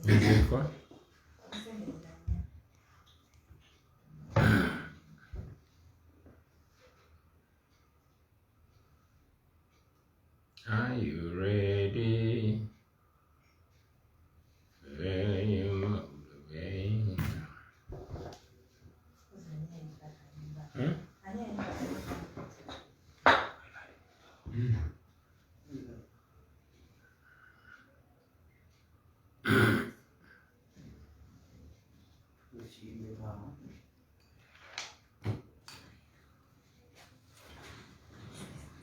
Are you ready?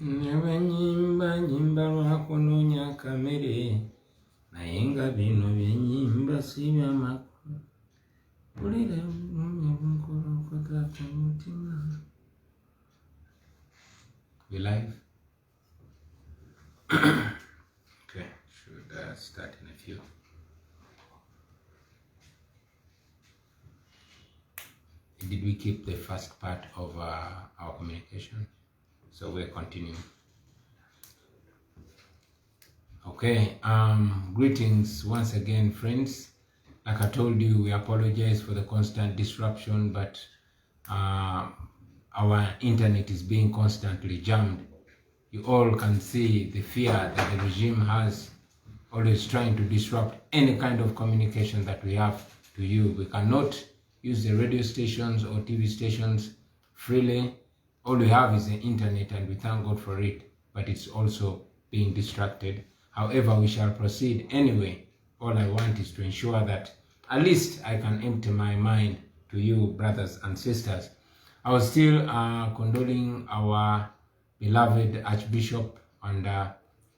Nyimba nyimba lwakunoonya kamere naye nga bino byenyimba si byamakulu pulira bunkolokota mutima. We live? Okay, should start in a few. Did we keep the first part of our communication? So we're continuing. Okay, greetings once again, friends. Like I told you, we apologize for the constant disruption, but our internet is being constantly jammed. You all can see the fear that the regime has, always trying to disrupt any kind of communication that we have to you. We cannot use the radio stations or TV stations freely. All we have is the internet, and we thank God for it, but it's also being distracted. However, we shall proceed anyway. All I want is to ensure that at least I can empty my mind to you, brothers and sisters. I was still condoling our beloved Archbishop and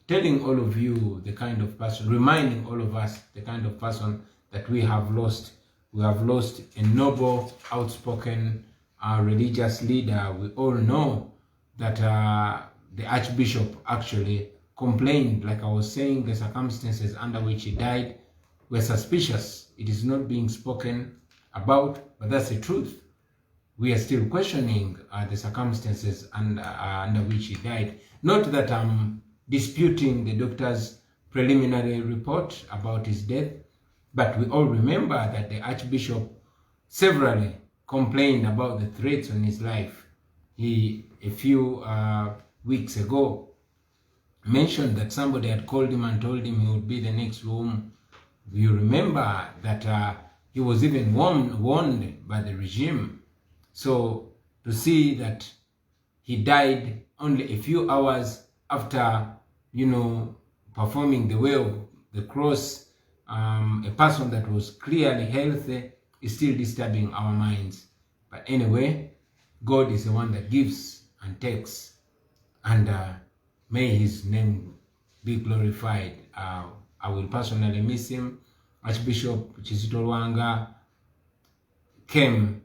telling all of you the kind of person, reminding all of us the kind of person that we have lost. We have lost a noble, outspoken, religious leader. We all know that the Archbishop actually complained, like I was saying, the circumstances under which he died were suspicious. It is not being spoken about, but that's the truth. We are still questioning the circumstances under which he died. Not that I'm disputing the doctor's preliminary report about his death, but we all remember that the Archbishop severally complained about the threats on his life. He, a few weeks ago, mentioned that somebody had called him and told him he would be the next whom. You remember that he was even warned by the regime. So to see that he died only a few hours after, performing the way of the cross, a person that was clearly healthy, is still disturbing our minds. But anyway, God is the one that gives and takes, and may his name be glorified. I will personally miss him. Archbishop Kizito Lwanga came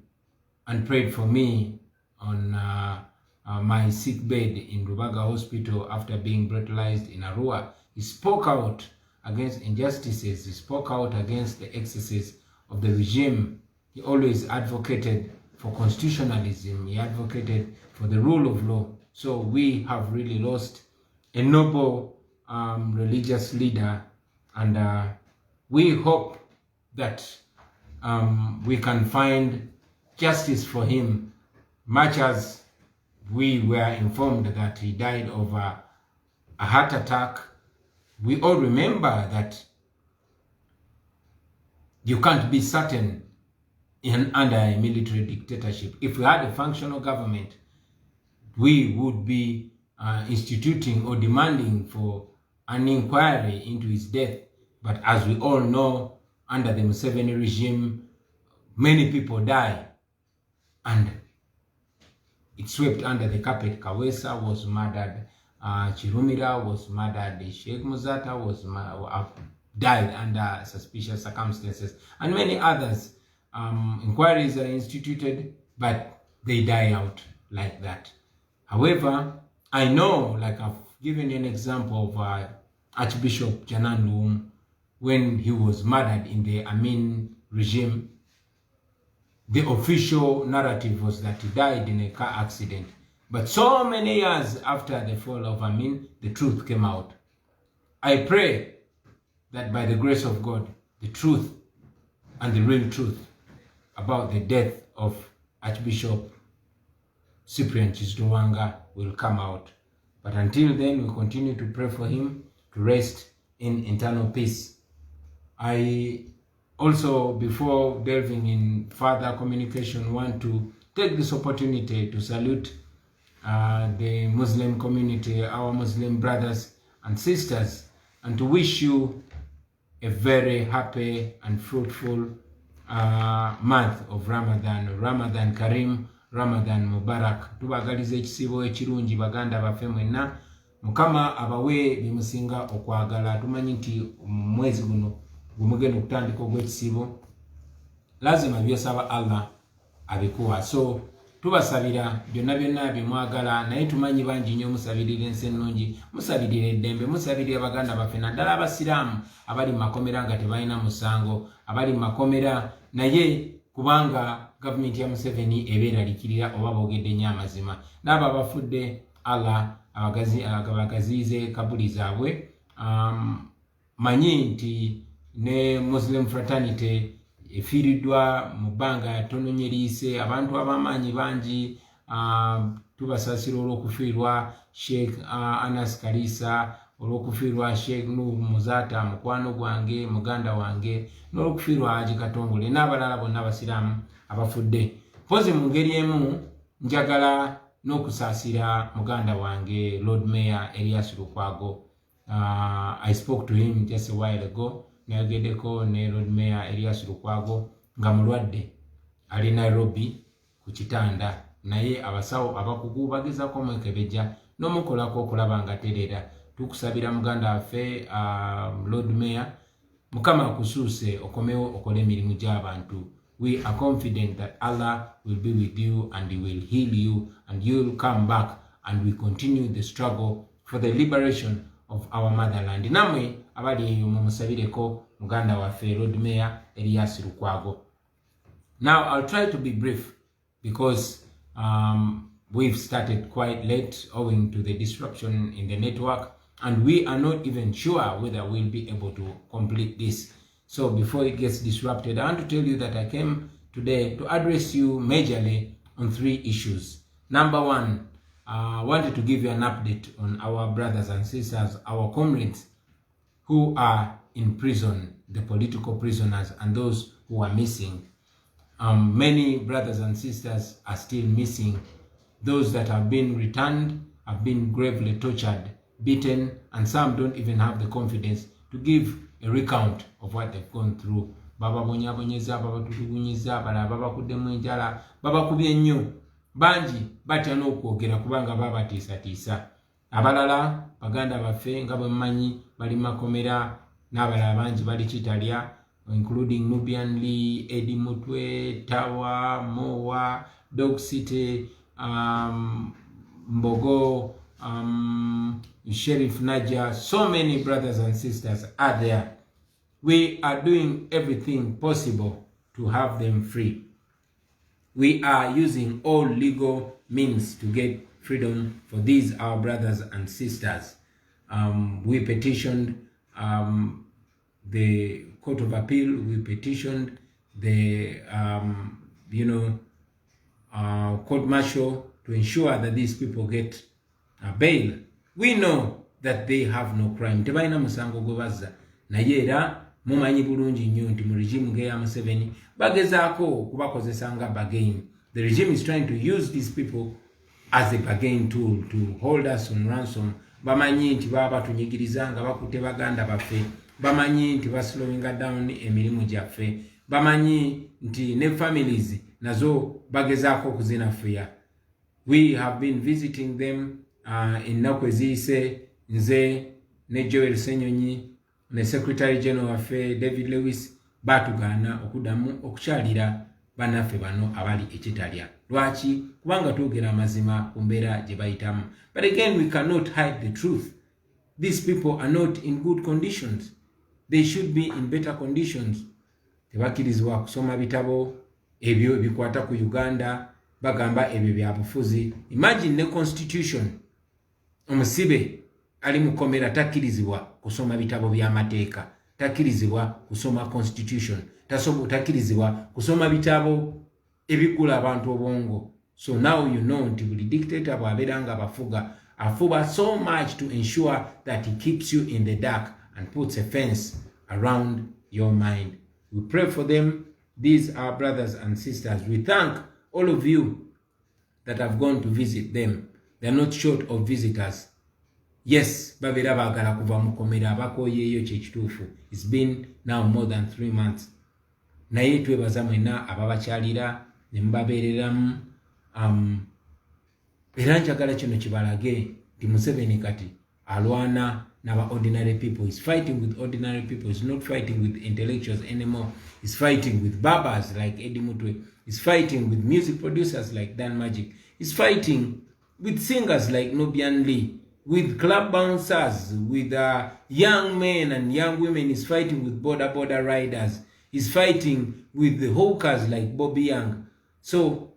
and prayed for me on my sick bed in Rubaga Hospital after being brutalized in Arua. He spoke out against injustices. He spoke out against the excesses of the regime. He always advocated for constitutionalism. He advocated for the rule of law. So we have really lost a noble religious leader, and we hope that we can find justice for him, much as we were informed that he died of a heart attack. We all remember that you can't be certain under a military dictatorship. If we had a functional government, we would be instituting or demanding for an inquiry into his death. But as we all know, under the Museveni regime, many people die, and it swept under the carpet. Kawesa was murdered, Chirumira was murdered, Sheikh Muzata was died under suspicious circumstances, and many others. Inquiries are instituted, but they die out like that. However, I know, like I've given you an example of Archbishop Jananum, when he was murdered in the Amin regime, the official narrative was that he died in a car accident. But so many years after the fall of Amin, the truth came out. I pray that by the grace of God, the truth and the real truth about the death of Archbishop Cyprian Kizitowanga will come out. But until then, we continue to pray for him to rest in eternal peace. I also, before delving in further communication, want to take this opportunity to salute the Muslim community, our Muslim brothers and sisters, and to wish you a very happy and fruitful month of Ramadan. Ramadan Karim, Ramadan Mubarak. Tubagalize ekisibo ekirungi baganda baffe mwenna. Mukama abawe bimusinga okwagala. Tumanyi nti mwezi guno gumugenda okutandika ogw'ekisibo. Lazima byosaba Allah abikuwa. So tubasabira byonna byonna bimwagala, naye tumanyi bangi nnyo musabirira ensi ennungi, musabirira eddembe, musabirira baganda baffe, naddala abasiraamu abali mu makomera nga tebalina musango, abali mu makomera naye kubanga gavumenti ya Museveni ebeeralikirira oba boogedde nnyo amazima, n'abo abafudde Allah abagaziize kabuli zaabwe. Manyi nti ne Muslim fraternity efiiriddwa mu bbanga ttono nnyo eriise, abantu ab'amaanyi bangi. Tubasaasira olw'okufiirwa Sheikh Anas Kalisa, olw'okufiirwa Sheikh Nuhu Muzata mukwano gwange, muganda wange, n'olw'okufiirwa Haji Katongole n'abalala bonna abasiraamu abafudde. Mpozi mu ngeri emu njagala n'okusaasira muganda wange Lord Mayor Elias Lukwago. I spoke to him just a while ago. Nayogeddeko ne Lord Mayor Elias Lukwago nga mulwadde ali Nairobi ku kitanda, naye abasawo abakugu bagezaako omwekebejja n'omukolako okulaba nga terera. Tukusabira muganda waffe Lord Mayor, Mukama akusuuse okomewo okole emirimu gy'abantu. We are confident that Allah will be with you and He will heal you and you will come back and we continue the struggle for the liberation of our motherland. Namwe abali eyo mumusabireko muganda waffe Lord Mayor Elias Lukwago. Now I'll try to be brief because we've started quite late owing to the disruption in the network, and we are not even sure whether we'll be able to complete this. So before it gets disrupted, I want to tell you that I came today to address you majorly on 3 issues. Number 1, I wanted to give you an update on our brothers and sisters, our comrades who are in prison, the political prisoners and those who are missing. Many brothers and sisters are still missing. Those that have been returned have been gravely tortured, beaten, and some don't even have the confidence to give a recount of what they've gone through. Baba bonyabonyeza, baba tutugunyiza, baba kudemu enjala, baba kubye nnyo. Banji batya n'okwogera kubanga baba tiisa. Abalala baganda baffe nga bwe mmanyi bali makomera, n'abalala bangi bali Kitalya, including Nubian Lee, Eddie Mutwe, Tawa, Mowa, Dog City, Mbogo, Sheriff Naja. So many brothers and sisters are there. We are doing everything possible to have them free. We are using all legal means to get freedom for these our brothers and sisters. We petitioned the Court of Appeal. We petitioned the court martial to ensure that these people get bail. We know that they have no crime. Tebalina musango gwe bazza. Naye era mumanyi bulungi nnyo nti mu regime ng'eya Museveni bagezaako kubakozesa nga bargain. The regime is trying to use these people as a bargain tool to hold us on ransom. Bamanyi nti baba batunyigiriza nga bakutte baganda baffe. Bamanyi nti baslowinga down emirimu gyaffe. Bamanyi nti ne families nazo bagezaako okuzinafuya. We have been visiting them ennaku eziyise, nze ne Joel Senyonyi ne Secretary General waffe David Lewis batugana okudamu okukyalira banaffe bano abali ekitalya. Lwaki? Kubanga twogera amazima ku mbeera gye bayitamu. But again, we cannot hide the truth. These people are not in good conditions. They should be in better conditions. Tebakirizibwa kusoma bitabo ebyo bikwata ku Uganda, bagamba ebyo bya bufuzi. Imagine the constitution. Omusibe ali mukomera takirizibwa kusoma bitabo by'amateeka, takirizibwa kusoma constitution, takirizibwa kusoma bitabo ebikula abantu obongo. So now you know nti buli dictator bw'abeera nga afuba so much to ensure that he keeps you in the dark and puts a fence around your mind. We pray for them. These are brothers and sisters. We thank all of you that have gone to visit them. They are not short of visitors. Yes, babera bagala kuva mukomera abakoyeyo kyekituufu. It's been now more than 3 months. Naye twebaza mwena ababakyalira ne mubabeereramu. Era njagala kino kibalage nti Museveni kati alwana n'aba ordinary people. He's fighting with ordinary people. He's not fighting with intellectuals anymore. He's fighting with barbers like Eddie Mutwe. He's fighting with music producers like Dan Magic. He's fighting with singers like Nubian Lee, with club bouncers, with young men and young women. He's fighting with border riders. He's fighting with the hawkers like Bobby Young. So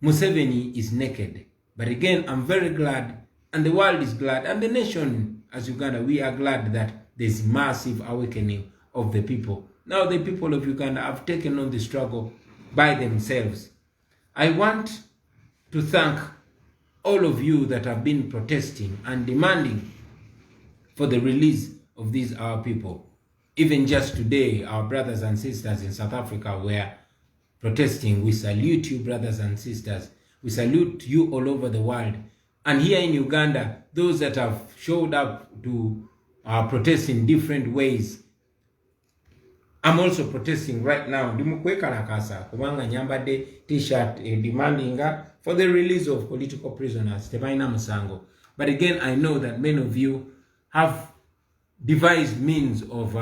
Museveni is naked. But again, I'm very glad, and the world is glad, and the nation as Uganda, we are glad that there's massive awakening of the people. Now the people of Uganda have taken on the struggle by themselves. I want to thank all of you that have been protesting and demanding for the release of these our people. Even just today, our brothers and sisters in South Africa were protesting. We salute you, brothers and sisters. We salute you all over the world. And here in Uganda, those that have showed up to protest in different ways. I'm also protesting right now. Ndimukwekalakasa kubanga nyambadde t-shirt demanding for the release of political prisoners. Tebaina musango. But again, I know that many of you have devised means of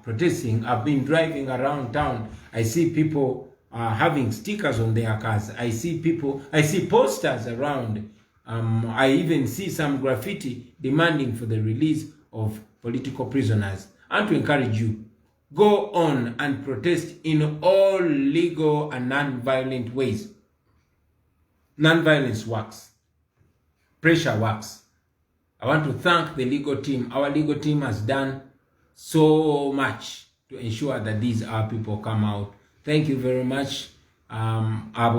protesting. I've been driving around town. I see people having stickers on their cars. I see posters around. I even see some graffiti demanding for the release of political prisoners. And to encourage you, go on and protest in all legal and non-violent ways. Non-violence works. Pressure works. I want to thank the legal team. Our legal team has done so much to ensure that these our people come out. Thank you very much. I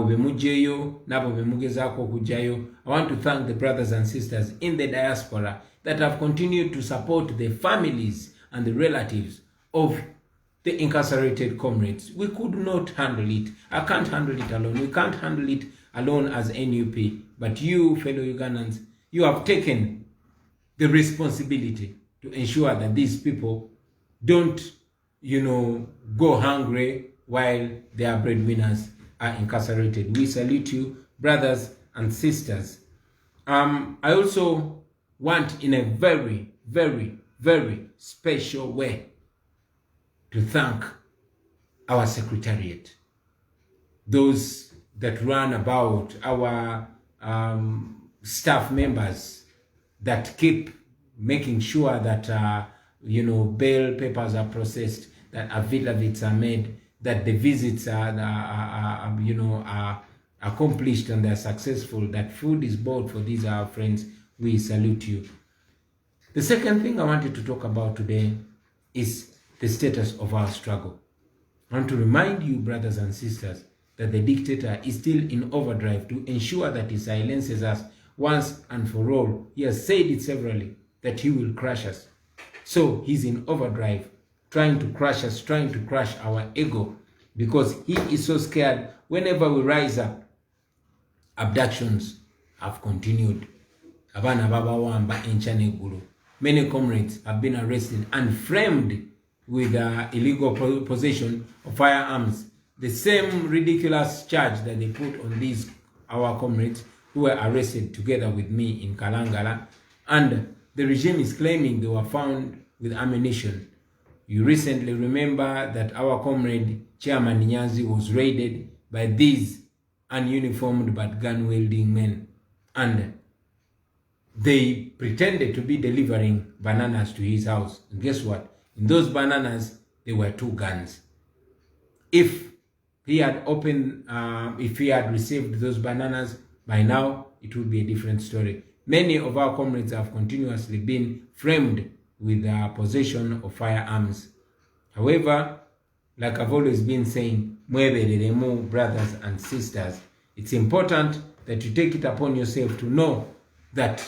want to thank the brothers and sisters in the diaspora that have continued to support the families and the relatives of the incarcerated comrades. We could not handle it. I can't handle it alone. We can't handle it alone as NUP. But you, fellow Ugandans, you have taken the responsibility to ensure that these people don't, go hungry while their breadwinners are incarcerated. We salute you, brothers and sisters. I also want, in a very, very, very special way, to thank our secretariat, those that run about, our staff members that keep making sure that bail papers are processed, that affidavits are made, that the visits are accomplished and they're successful, that food is bought for these our friends. We salute you. The second thing I wanted to talk about today is the status of our struggle. I want to remind you, brothers and sisters, that the dictator is still in overdrive to ensure that he silences us once and for all. He has said it severally that he will crush us. So he's in overdrive, trying to crush us, trying to crush our ego, because he is so scared. Whenever we rise up, abductions have continued. Many comrades have been arrested and framed with illegal possession of firearms. The same ridiculous charge that they put on these our comrades who were arrested together with me in Kalangala, and the regime is claiming they were found with ammunition. You recently remember that our comrade Chairman Nyanzi was raided by these ununiformed but gun-wielding men, and they pretended to be delivering bananas to his house. And guess what? In those bananas, there were 2 guns. If he had if he had received those bananas, by now it would be a different story. Many of our comrades have continuously been framed with possession of firearms. However, like I've always been saying, mwebereremu, brothers and sisters, it's important that you take it upon yourself to know that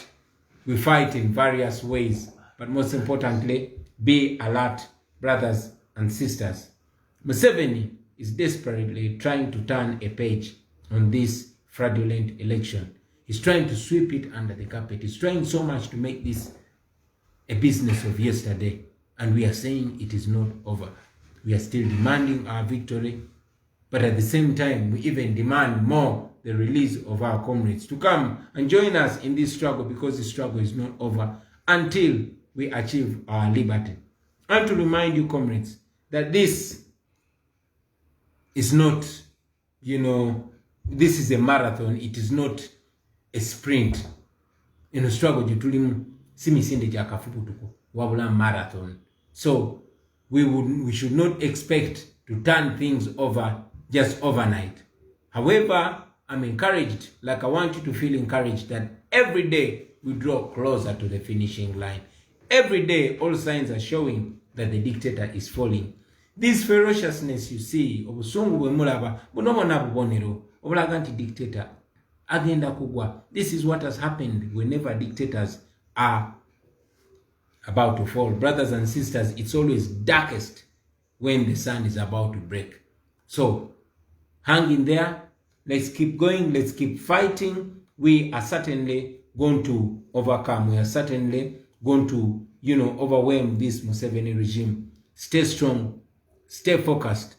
we fight in various ways, but most importantly, be alert, brothers and sisters. Museveni is desperately trying to turn a page on this fraudulent election. He's trying to sweep it under the carpet. He's trying so much to make this a business of yesterday. And we are saying it is not over. We are still demanding our victory. But at the same time, we even demand more the release of our comrades to come and join us in this struggle, because the struggle is not over until we achieve our liberty. And to remind you, comrades, that this is not, this is a marathon. It is not a sprint. In a struggle, jutulimu simisinde jakafupu tuko wabula marathon. So we should not expect to turn things over just overnight. However, I'm encouraged, like I want you to feel encouraged, that every day we draw closer to the finishing line. Every day, all signs are showing that the dictator is falling. This ferociousness you see, obusungu bwemulaba, bunobona bubonero, obulaga nti dictator agenda kugwa. This is what has happened whenever dictators are about to fall. Brothers and sisters, it's always darkest when the sun is about to break. So, hang in there. Let's keep going. Let's keep fighting. We are certainly going to overcome. We are certainly going to, overwhelm this Museveni regime. Stay strong. Stay focused.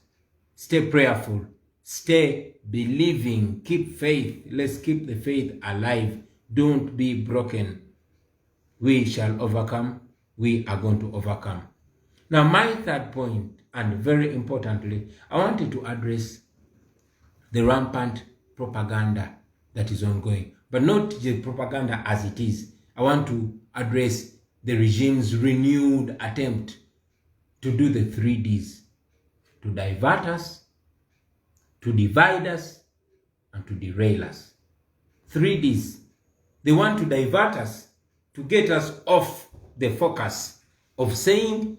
Stay prayerful. Stay believing. Keep faith. Let's keep the faith alive. Don't be broken. We shall overcome. We are going to overcome. Now, my third point, and very importantly, I wanted to address the rampant propaganda that is ongoing, but not the propaganda as it is. I want to address the regime's renewed attempt to do the 3 Ds: to divert us, to divide us, and to derail us. 3 Ds. They want to divert us, to get us off the focus of saying,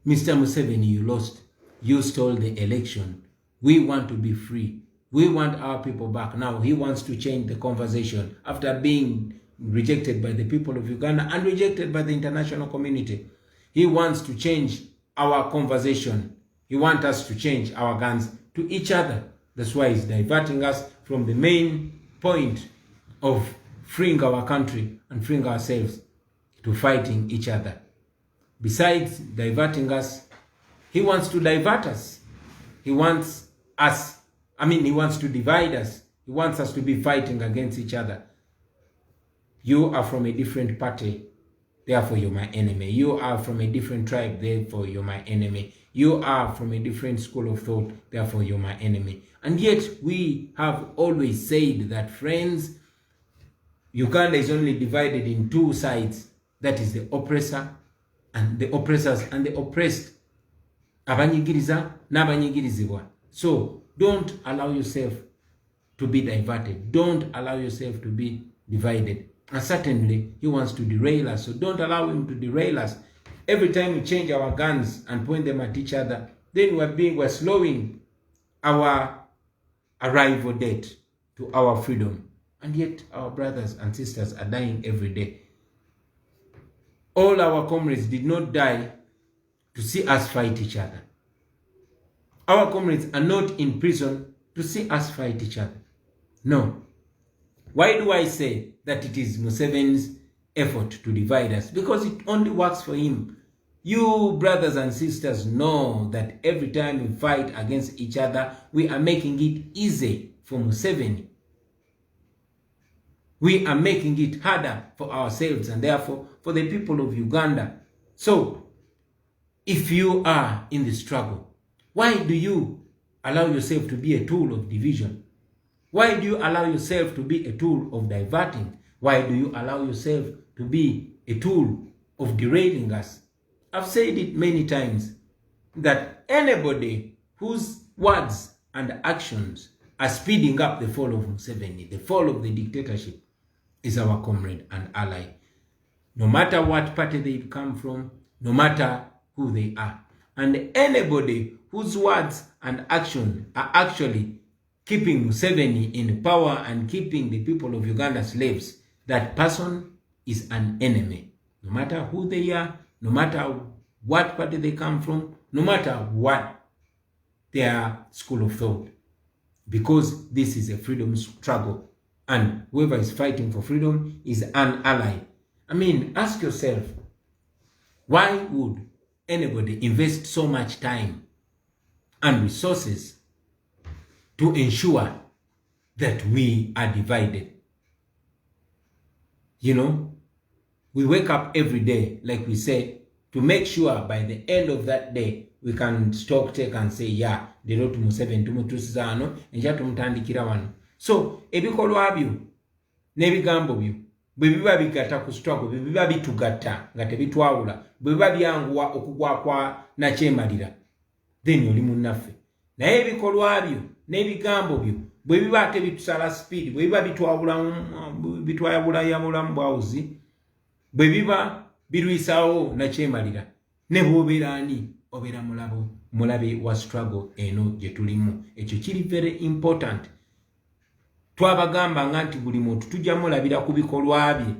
Mr. Museveni, you lost. You stole the election. We want to be free. We want our people back. Now he wants to change the conversation after being rejected by the people of Uganda and rejected by the international community. He wants to change our conversation. He wants us to change our guns to each other. That's why he's diverting us from the main point of freeing our country and freeing ourselves to fighting each other. Besides diverting us, he wants to divert us. He wants to divide us. He wants us to be fighting against each other. You are from a different party, therefore you're my enemy. You are from a different tribe, therefore you're my enemy. You are from a different school of thought, therefore you're my enemy. And yet we have always said that, friends, Uganda is only divided in 2 sides. That is the oppressor and the oppressors and the oppressed. Abanyigiriza n'abanyigirizibwa. So don't allow yourself to be diverted. Don't allow yourself to be divided. And certainly he wants to derail us. So don't allow him to derail us. Every time we change our guns and point them at each other, then we're slowing our arrival date to our freedom. And yet our brothers and sisters are dying every day. All our comrades did not die to see us fight each other. Our comrades are not in prison to see us fight each other. No. Why do I say that it is Museveni's effort to divide us? Because it only works for him. You brothers and sisters know that every time we fight against each other, we are making it easy for Museveni. We are making it harder for ourselves and therefore for the people of Uganda. So, if you are in the struggle, why do you allow yourself to be a tool of division? Why do you allow yourself to be a tool of diverting? Why do you allow yourself to be a tool of derailing us? I've said it many times that anybody whose words and actions are speeding up the fall of Museveni, the fall of the dictatorship, is our comrade and ally. No matter what party they come from, no matter who they are. And anybody whose words and action are actually keeping Museveni in power and keeping the people of Uganda slaves, that person is an enemy. No matter who they are, no matter what party they come from, no matter what their school of thought. Because this is a freedom struggle. And whoever is fighting for freedom is an ally. I mean, ask yourself, why would anybody invest so much time and resources to ensure that we are divided? You know, we wake up every day, like we say, to make sure by the end of that day, we can stock take and say, yeah, the road to Museveni tumutusiza ano, enja tumutandikira wano. So, ebikolwa byo, n'ebigambo byo, bwe biba bigatta ku struggle, bwe biba bitugatta nga tebitwawula, bwe biba byanguwa okugwa kwa nakyemalira, then oli munnaffe. Naye ebikolwa byo, n'ebigambo byo, bwe biba ate bitusala speed, bwe biba bitwayabulamu bwawuzi, bwe biba birwisawo nakyemalira, ne bw'obeera ani obeera mulabe wa struggle eno gye tulimu. Ekyo kiri very important. Twabagamba nga nti buli muntu tujja mulabira ku bikolwa bye,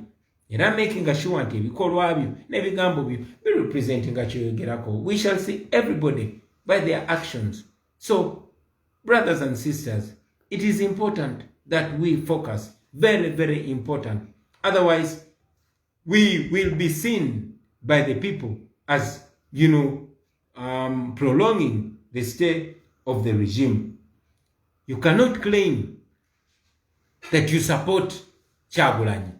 era making sure nti ebikolwa byo n'ebigambo byo representing nga kyoyogerako. We shall see everybody by their actions. So, brothers and sisters, it is important that we focus. Very, very important. Otherwise, we will be seen by the people as, you know, prolonging the stay of the regime. You cannot claim that you support Kyagulanyi,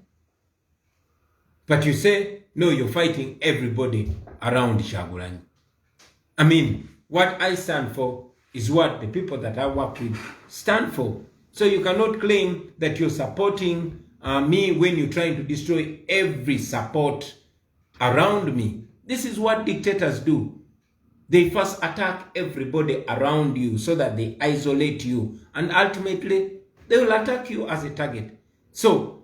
but you say, no, you're fighting everybody around Kyagulanyi. I mean, what I stand for is what the people that I work with stand for. So you cannot claim that you're supporting me when you're trying to destroy every support around me. This is what dictators do. They first attack everybody around you so that they isolate you. And ultimately, they will attack you as a target. So,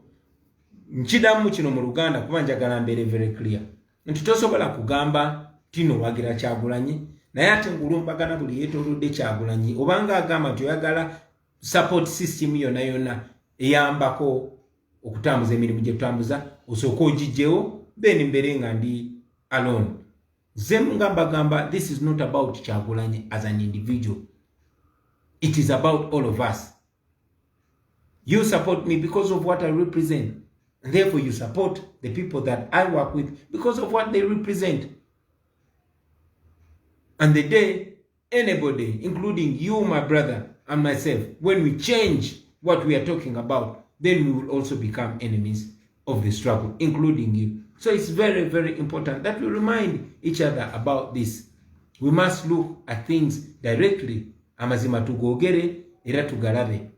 nchidamu kino mu Luganda kuba njagala mbeere very clear. Nti tosobola kugamba tino wagira Kyagulanyi, naye ate ngulumbagana buli yeetoolodde Kyagulanyi, obanga agamba nti oyagala support system yonna eyambako okutambuza emirimu gye tutambuza, osooka ogijjewo, then mbeere nga ndi alone. Gamba, this is not about Kyagulanyi as an individual. It is about all of us. You support me because of what I represent. And therefore you support the people that I work with because of what they represent. And the day anybody, including you, my brother, and myself, when we change what we are talking about, then we will also become enemies of the struggle, including you. So it's very, very important that we remind each other about this. We must look at things directly. Amazima tugogere, era tugalabe.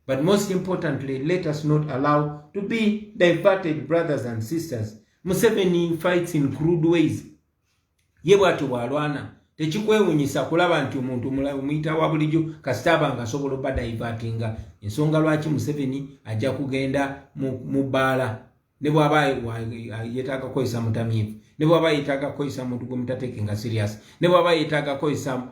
But most importantly, let us not allow to be diverted, brothers and sisters. Museveni fights in crude ways. Yebwatu bwalwana. Tekikwewunyisa kulaba nti omuntu muyita wa bulijjo kasitaba nga asobola oba divertinga. Ensonga lwaki Museveni ajja kugenda mu bbaala. Ne bw'aba yeetaaga kukozesa mutamiivu. Ne bw'aba yeetaaga kukozesa muntu gwe mutateekenga serious. Ne bw'aba yeetaaga kukozesa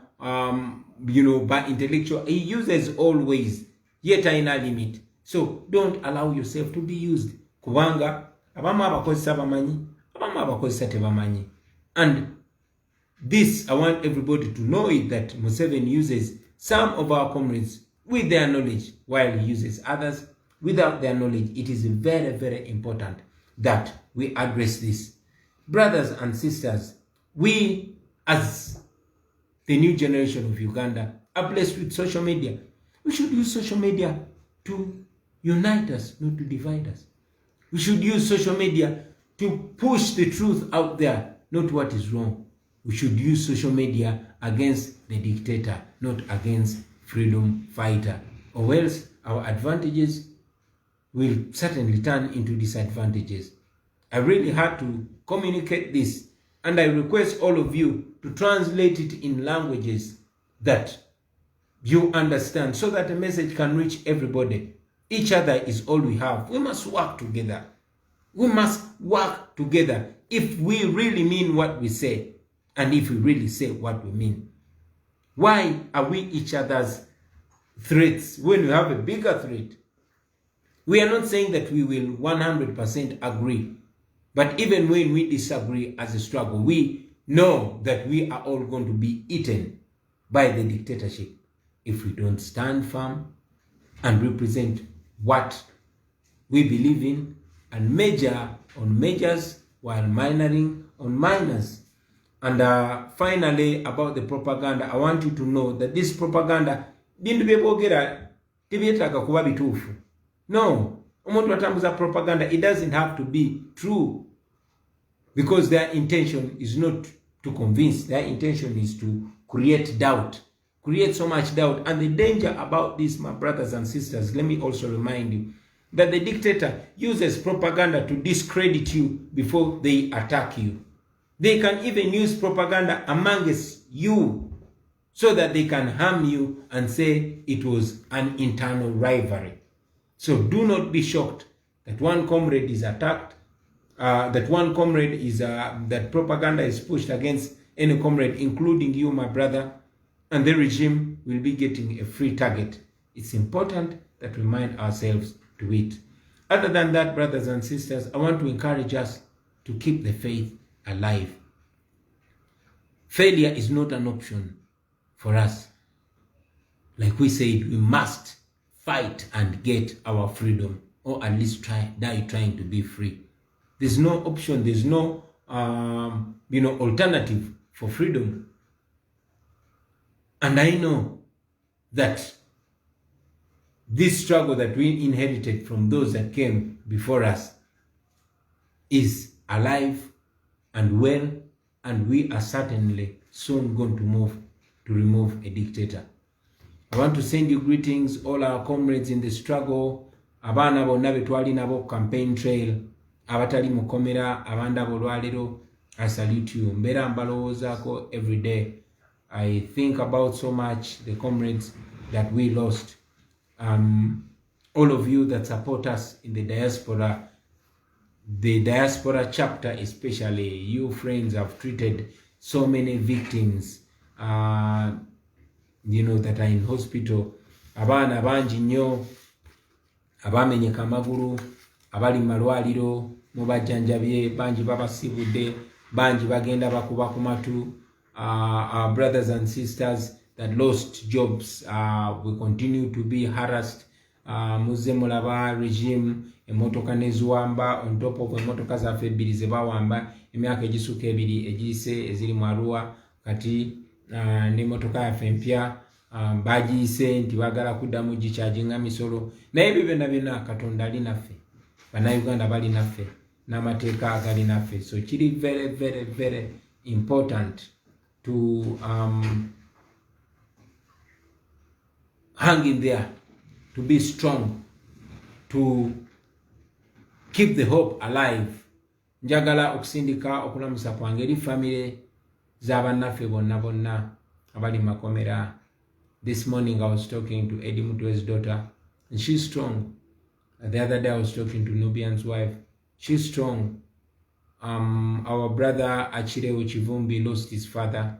by intellectual. He uses all ways. Yet ina limit. So don't allow yourself to be used. Kubanga abamu abakozesa bamanyi, abamu abakozesa tebamanyi. And this, I want everybody to know it, that Museveni uses some of our comrades with their knowledge, while he uses others without their knowledge. It is very, very important that we address this. Brothers and sisters, we as the new generation of Uganda are blessed with social media. We should use social media to unite us, not to divide us. We should use social media to push the truth out there, not what is wrong. We should use social media against the dictator, not against freedom fighter. Or else our advantages will certainly turn into disadvantages. I really had to communicate this, and I request all of you to translate it in languages that you understand, so that the message can reach everybody. Each other is all we have. We must work together. We must work together if we really mean what we say. and if we really say what we mean. Why are we each other's threats when we have a bigger threat? We are not saying that we will 100% agree, but even when we disagree as a struggle, we know that we are all going to be eaten by the dictatorship if we don't stand firm and represent what we believe in and major on majors while minoring on minors. And finally, about the propaganda, I want you to know that this propaganda bintu byebogera tebyetaaga kuba bituufu. No, omuntu atambuza propaganda, it doesn't have to be true, because their intention is not to convince. Their intention is to create doubt, create so much doubt. And the danger about this, my brothers and sisters, let me also remind you that the dictator uses propaganda to discredit you before they attack you. They can even use propaganda amongst you so that they can harm you and say it was an internal rivalry. So do not be shocked that one comrade is attacked, that propaganda is pushed against any comrade, including you, my brother, and the regime will be getting a free target. It's important that we remind ourselves to it. Other than that, brothers and sisters, I want to encourage us to keep the faith alive. Failure is not an option for us. Like we said, we must fight and get our freedom, or at least die trying to be free. There's no option, there's no alternative for freedom. And I know that this struggle that we inherited from those that came before us is alive and well, and we are certainly soon going to move to remove a dictator. I want to send you greetings, all our comrades in the struggle, abaana bonna be twali nabo campaign trail, abatali mukomera, abanda bolwaliro. I salute you. Mbera mbalowozako every day. I think about so much the comrades that we lost. All of you that support us in the diaspora chapter, especially you friends, have treated so many victims, that are in hospital. Abaana bangi nnyo abamenyeka amagulu, abali malwaliro mubajjanjabye, bangi babasibudde, bangi bagenda bakuba ku matu. Our brothers and sisters that lost jobs, we continue to be harassed. Muze mulaba regime emotoka neziwamba on top of emotoka zaffe ebbiri ze bawamba emyaka egisuka ebiri egiyise eziri mu Arua, kati n'emotoka yaffe empya bagiyise nti bagala kuddamu gicharginga misolo. Naye ebyo byonna Katonda ali naffe, bannayuganda bali naffe, n'amateeka agali naffe. So kiri very very very important to hang in there, to be strong, to keep the hope alive. Njagala okusindika okulamusa kwange eri family z'abannaffe bonna abali makomera. This morning I was talking to Eddie Mutwe's daughter, and she's strong. The other day I was talking to Nubian's wife. She's strong. Our brother Achirewo Chivumbi lost his father.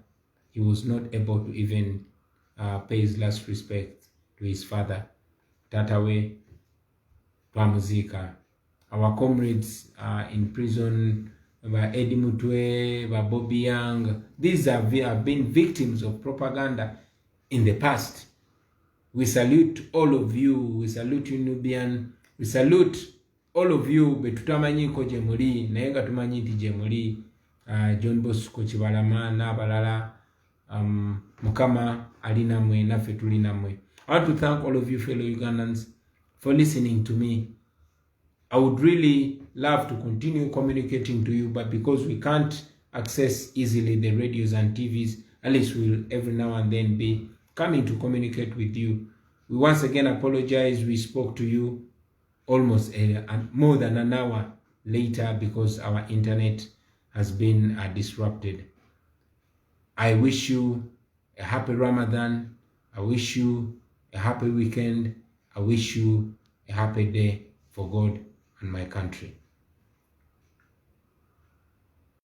He was not able to even pay his last respect to his father. Tatawe twamuzika. Our comrades in prison, by Eddie Mutwe, by Bobby Young, these have been victims of propaganda in the past. We salute all of you. We salute you, Nubian. We salute all of you. Betutamanyiko gye muli naye nga tumanyi nti gye muli. John Bosco Kibalama n'abalala, Mukama ali namwe, naffe tuli namwe. I want to thank all of you fellow Ugandans for listening to me. I would really love to continue communicating to you, but because we can't access easily the radios and TVs, at least we'll every now and then be coming to communicate with you. We once again apologize. We spoke to you almost more than an hour later because our internet has been disrupted. I wish you a happy Ramadan. I wish you a happy weekend. I wish you a happy day for God and my country.